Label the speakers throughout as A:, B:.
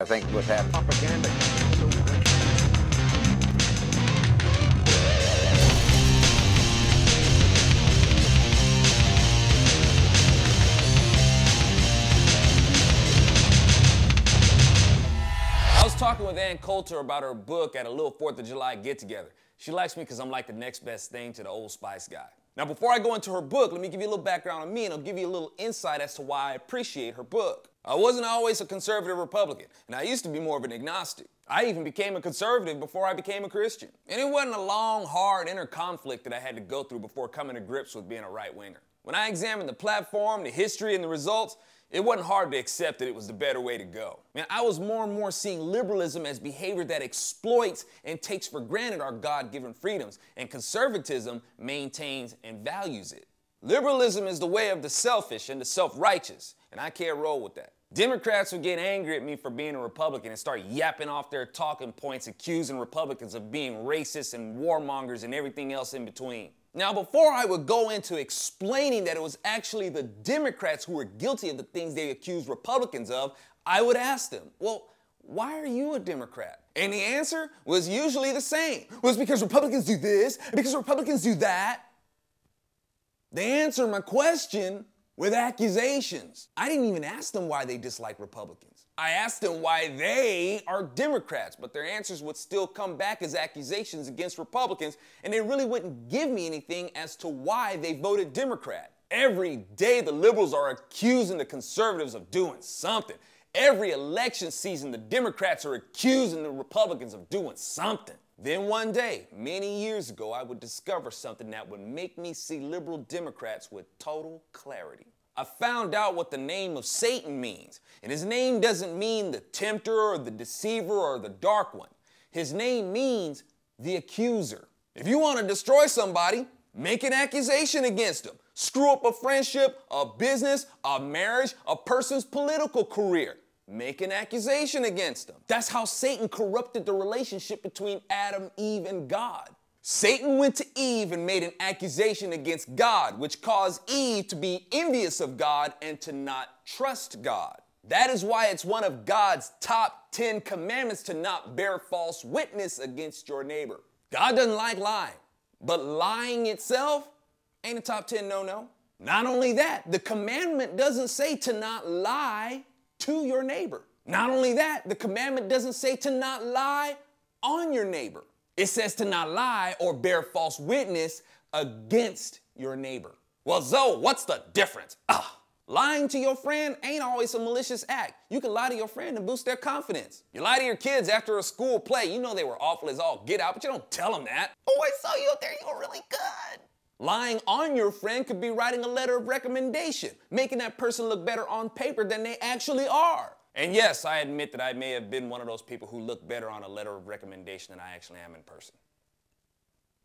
A: I think what's happening. Propaganda.
B: I was talking with Ann Coulter about her book at a little 4th of July get-together. She likes me because I'm like the next best thing to the Old Spice guy. Now, before I go into her book, let me give you a little background on me, and I'll give you a little insight as to why I appreciate her book. I wasn't always a conservative Republican, and I used to be more of an agnostic. I even became a conservative before I became a Christian. And it wasn't a long, hard inner conflict that I had to go through before coming to grips with being a right-winger. When I examined the platform, the history, and the results, it wasn't hard to accept that it was the better way to go. Man, I was more and more seeing liberalism as behavior that exploits and takes for granted our God-given freedoms, and conservatism maintains and values it. Liberalism is the way of the selfish and the self-righteous, and I can't roll with that. Democrats would get angry at me for being a Republican and start yapping off their talking points, accusing Republicans of being racist and warmongers and everything else in between. Now, before I would go into explaining that it was actually the Democrats who were guilty of the things they accused Republicans of, I would ask them, well, why are you a Democrat? And the answer was usually the same. Well, it's because Republicans do this, because Republicans do that. They answer my question with accusations. I didn't even ask them why they dislike Republicans. I asked them why they are Democrats, but their answers would still come back as accusations against Republicans, and they really wouldn't give me anything as to why they voted Democrat. Every day the liberals are accusing the conservatives of doing something. Every election season the Democrats are accusing the Republicans of doing something. Then one day, many years ago, I would discover something that would make me see liberal Democrats with total clarity. I found out what the name of Satan means, and his name doesn't mean the tempter or the deceiver or the dark one. His name means the accuser. If you want to destroy somebody, make an accusation against them. Screw up a friendship, a business, a marriage, a person's political career. Make an accusation against them. That's how Satan corrupted the relationship between Adam, Eve, and God. Satan went to Eve and made an accusation against God, which caused Eve to be envious of God and to not trust God. That is why it's one of God's top 10 commandments to not bear false witness against your neighbor. God doesn't like lying, but lying itself ain't a top 10 no-no. Not only that, the commandment doesn't say to not lie to your neighbor. Not only that, the commandment doesn't say to not lie on your neighbor. It says to not lie or bear false witness against your neighbor. Well, Zoe, what's the difference? Lying to your friend ain't always a malicious act. You can lie to your friend and boost their confidence. You lie to your kids after a school play. You know they were awful as all get out, but you don't tell them that. Oh, I saw you out there. You were really good. Lying on your friend could be writing a letter of recommendation, making that person look better on paper than they actually are. And yes, I admit that I may have been one of those people who look better on a letter of recommendation than I actually am in person.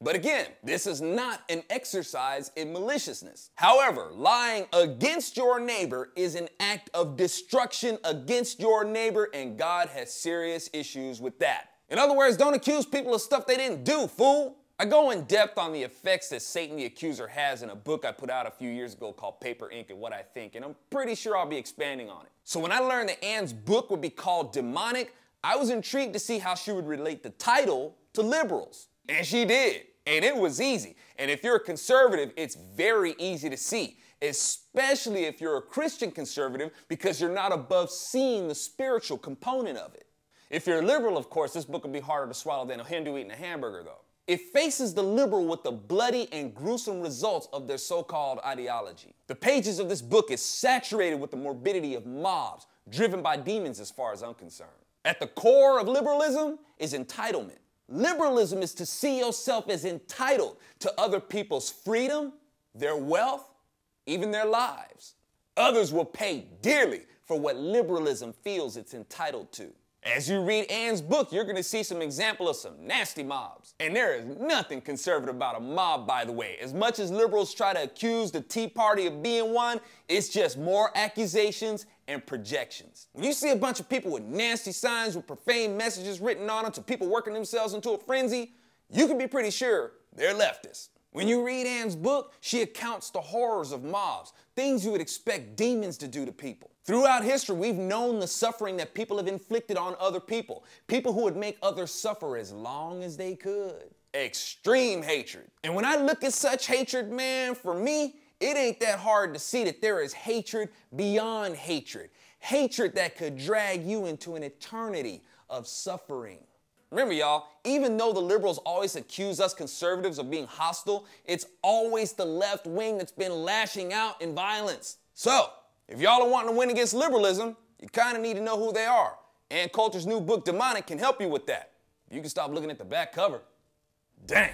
B: But again, this is not an exercise in maliciousness. However, lying against your neighbor is an act of destruction against your neighbor, and God has serious issues with that. In other words, don't accuse people of stuff they didn't do, fool. I go in depth on the effects that Satan the Accuser has in a book I put out a few years ago called Paper, Ink, and What I Think, and I'm pretty sure I'll be expanding on it. So when I learned that Ann's book would be called Demonic, I was intrigued to see how she would relate the title to liberals. And she did, and it was easy. And if you're a conservative, it's very easy to see, especially if you're a Christian conservative, because you're not above seeing the spiritual component of it. If you're a liberal, of course, this book will be harder to swallow than a Hindu eating a hamburger, though. It faces the liberal with the bloody and gruesome results of their so-called ideology. The pages of this book is saturated with the morbidity of mobs, driven by demons as far as I'm concerned. At the core of liberalism is entitlement. Liberalism is to see yourself as entitled to other people's freedom, their wealth, even their lives. Others will pay dearly for what liberalism feels it's entitled to. As you read Ann's book, you're going to see some example of some nasty mobs. And there is nothing conservative about a mob, by the way. As much as liberals try to accuse the Tea Party of being one, it's just more accusations and projections. When you see a bunch of people with nasty signs with profane messages written on them to people working themselves into a frenzy, you can be pretty sure they're leftists. When you read Ann's book, she accounts the horrors of mobs, things you would expect demons to do to people. Throughout history, we've known the suffering that people have inflicted on other people. People who would make others suffer as long as they could. Extreme hatred. And when I look at such hatred, man, for me, it ain't that hard to see that there is hatred beyond hatred. Hatred that could drag you into an eternity of suffering. Remember, y'all, even though the liberals always accuse us conservatives of being hostile, it's always the left wing that's been lashing out in violence. So, if y'all are wanting to win against liberalism, you kind of need to know who they are. Ann Coulter's new book, Demonic, can help you with that. You can stop looking at the back cover. Dang.